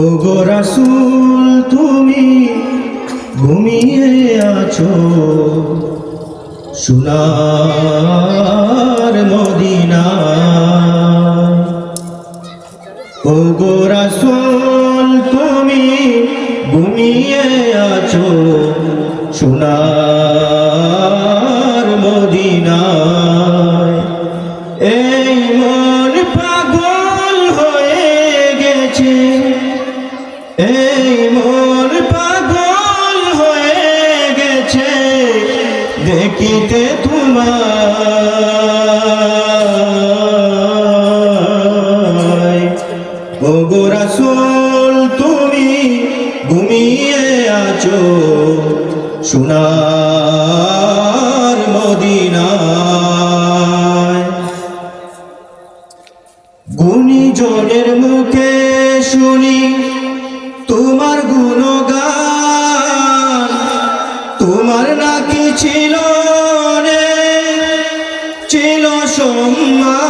ওগো রাসূল তুমি ঘুমিয়ে আছো সোনার মদিনায়। ওগো রাসূল তুমি ঘুমিয়ে আছো সোনার মদিনায়। এই মন পাগল হয়ে গেছে, এই মন পাগল হয়ে গেছে দেখিতে তোমায়। ওগো রাসূল তুমি ঘুমিয়ে আছো সোনার মদিনায়। গুণীজনের মুখে শুনি তোমার গুণগান, তোমার নাকি ছিল ছিল সম্মান।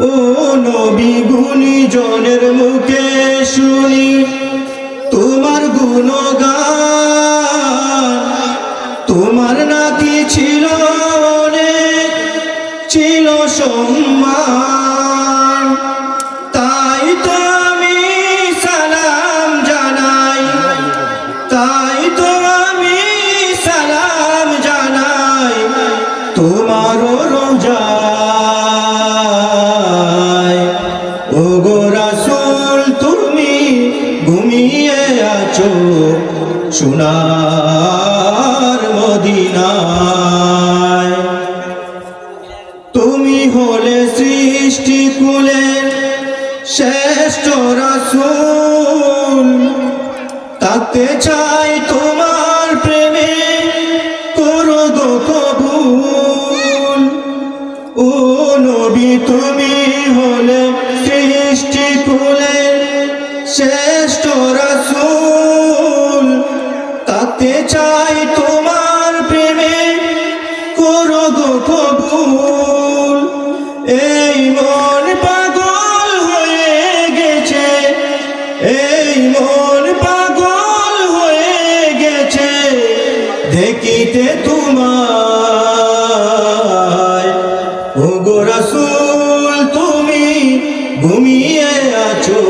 ও নবী গুণীজনের মুখে শুনি তোমার গুণগান, তোমার নাকি ছিল ছিল সম্মান। তাই তো আমি সালাম জানাই, তাই তো আমি সালাম জানাই তোমারও রোজায়। ওগো রাসূল তুমি ঘুমিয়ে আছো সোনার মদিনায়। তুমি হলে সৃষ্টি কুলের শ্রেষ্ঠ রাসূল, তাতে চাই তোমার প্রেমে করো গো কবুল। ও নবী তুমি হলে সৃষ্টি কুলের শ্রেষ্ঠ রাসূল, তাতে চাই তোমার প্রেমে করো গো কবুল। এই মন পাগল হয়ে গেছে, এই মন পাগল হয়ে গেছে দেখিতে তোমায়। ওগো রাসূল তুমি ঘুমিয়ে আছো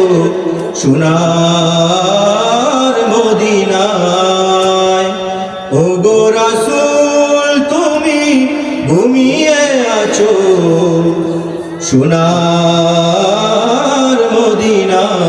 সোনার মদিনায়। ওগো রাসূল তুমি ঘুমিয়ে আছো সোনার মদিনায়।